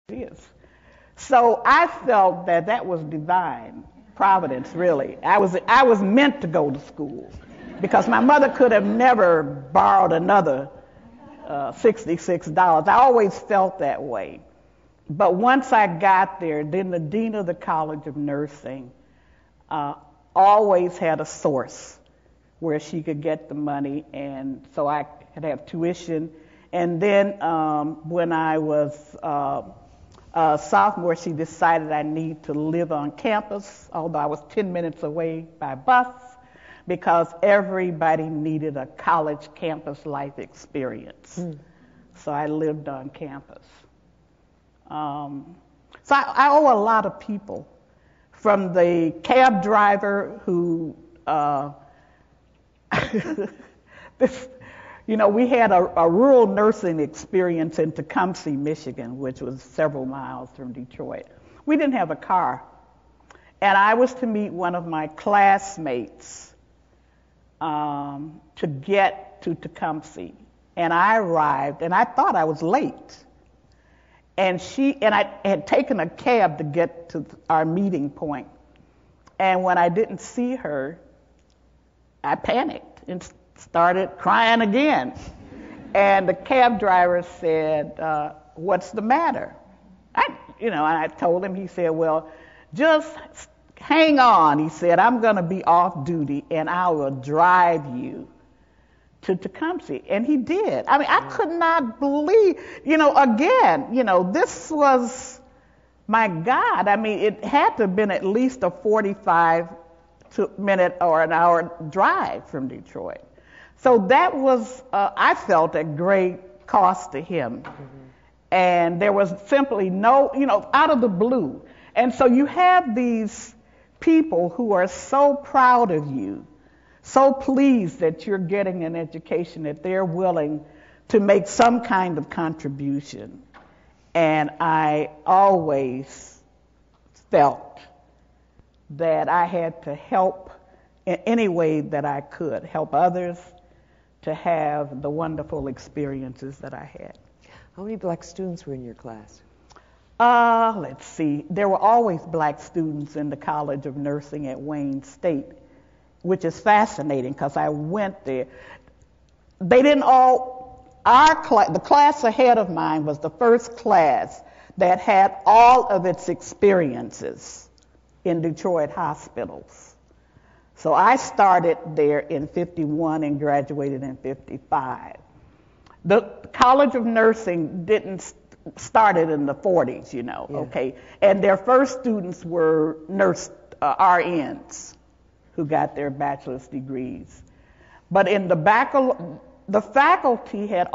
is. So I felt that that was divine providence, really. I was meant to go to school because my mother could have never borrowed another $66. I always felt that way. But once I got there, then the dean of the College of Nursing always had a source where she could get the money, and so I could have tuition. And then when I was a sophomore, she decided I need to live on campus, although I was 10 minutes away by bus, because everybody needed a college campus life experience. So I lived on campus. So I owe a lot of people, from the cab driver who, we had a rural nursing experience in Tecumseh, Michigan, which was several miles from Detroit. We didn't have a car, and I was to meet one of my classmates to get to Tecumseh, and I arrived, and I thought I was late. And I had taken a cab to get to our meeting point. And when I didn't see her, I panicked and started crying again. And the cab driver said, "What's the matter?" And I told him. He said, "Well, just hang on." He said, "I'm going to be off duty and I will drive you to Tecumseh." And he did. I mean, I could not believe, this was, my God. I mean, it had to have been at least a 45-minute or an hour drive from Detroit. So that was, I felt, at great cost to him. And there was simply no, out of the blue. And so you have these people who are so proud of you, so pleased that you're getting an education, that they're willing to make some kind of contribution. And I always felt that I had to help in any way that I could, help others to have the wonderful experiences that I had. How many black students were in your class? Let's see. There were always black students in the College of Nursing at Wayne State, which is fascinating because I went there. They didn't all, the class ahead of mine was the first class that had all of its experiences in Detroit hospitals. So I started there in 51 and graduated in 55. The College of Nursing didn't started in the 40s, okay? And their first students were RNs who got their bachelor's degrees. But in the faculty had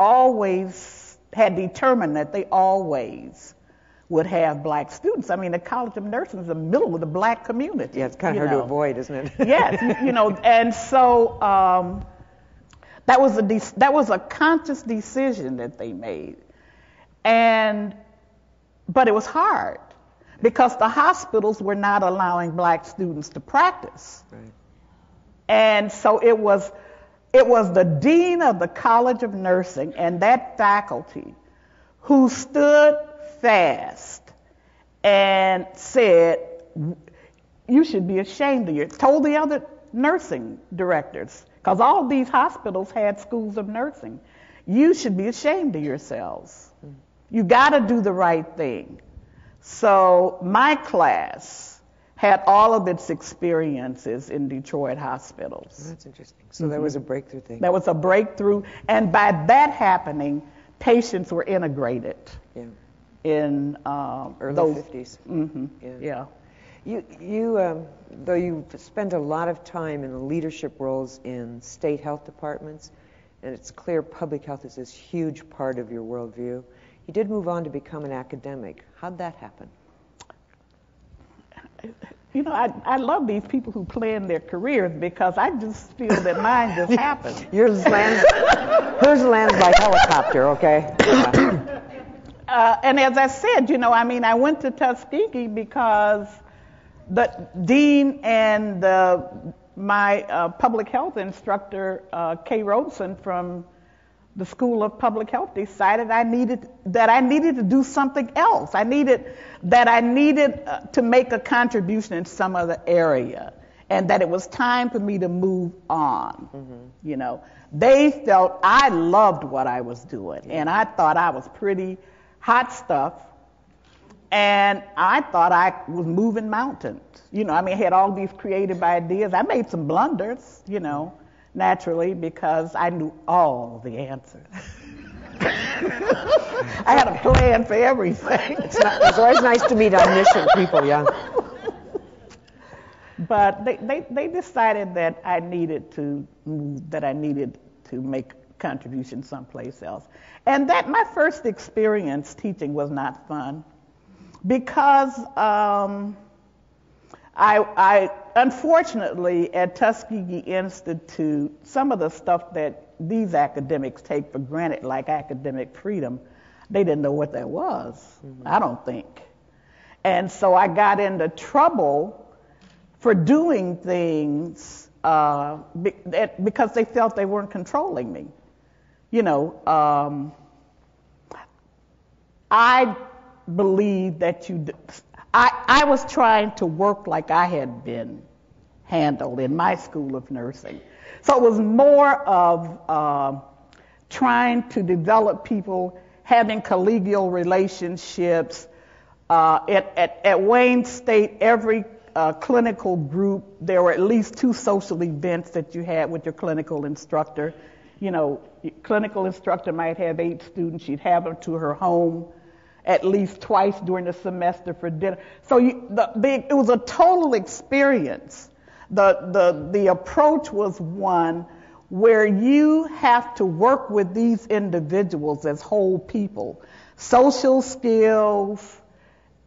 determined that they always would have black students. I mean, the College of Nursing is the middle of the black community. Yeah, it's kind of hard to avoid, isn't it? Yes, and so that was a conscious decision that they made. But it was hard because the hospitals were not allowing black students to practice. Right. And so it was the dean of the College of Nursing and that faculty who stood fast and said, "You should be ashamed of you." Told the other nursing directors, because all of these hospitals had schools of nursing, "You should be ashamed of yourselves. You got to do the right thing." So my class had all of its experiences in Detroit hospitals. Oh, that's interesting. So there was a breakthrough thing. There was a breakthrough, and by that happening, patients were integrated in early those 50s. Yeah. You though you spent a lot of time in the leadership roles in state health departments, and it's clear public health is this huge part of your worldview, you did move on to become an academic. How'd that happen? I love these people who plan their careers because I just feel that mine just happened. Hers lands by helicopter, okay? And as I said, I went to Tuskegee because the dean and my public health instructor, Kay Robeson from the School of Public Health decided that I needed to do something else. I needed to make a contribution in some other area, and that it was time for me to move on. You know, they felt I loved what I was doing, and I thought I was pretty hot stuff, and I thought I was moving mountains. You know, I mean, I had all these creative ideas. I made some blunders, you know, naturally, because I knew all the answers. I had a plan for everything. It's always nice to meet omniscient people, yeah. But they decided that I needed to move, that I needed to make a contribution someplace else. And that my first experience teaching was not fun, because I unfortunately at Tuskegee Institute, some of the stuff that these academics take for granted, like academic freedom, they didn't know what that was, I don't think. And so I got into trouble for doing things because they felt they weren't controlling me. You know, I believe that I was trying to work like I had been handled in my school of nursing. So it was more of trying to develop people, having collegial relationships. At Wayne State, every clinical group, there were at least 2 social events that you had with your clinical instructor. You know, your clinical instructor might have 8 students. She'd have them to her home at least twice during the semester for dinner. So it was a total experience. The approach was one where you have to work with these individuals as whole people. Social skills,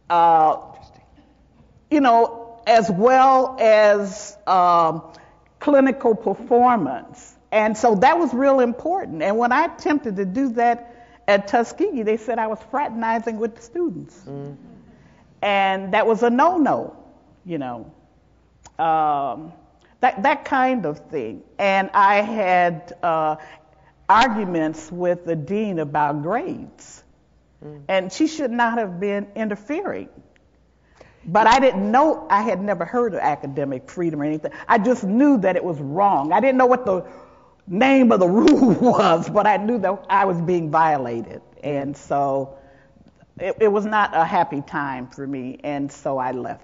you know, as well as clinical performance. And so that was real important. And when I attempted to do that at Tuskegee, they said I was fraternizing with the students. And that was a no-no, you know, that kind of thing. And I had arguments with the dean about grades. And she should not have been interfering. But I didn't know, I had never heard of academic freedom or anything. I just knew that it was wrong. I didn't know what the name of the rule was, but I knew that I was being violated. And so it was not a happy time for me, and so I left.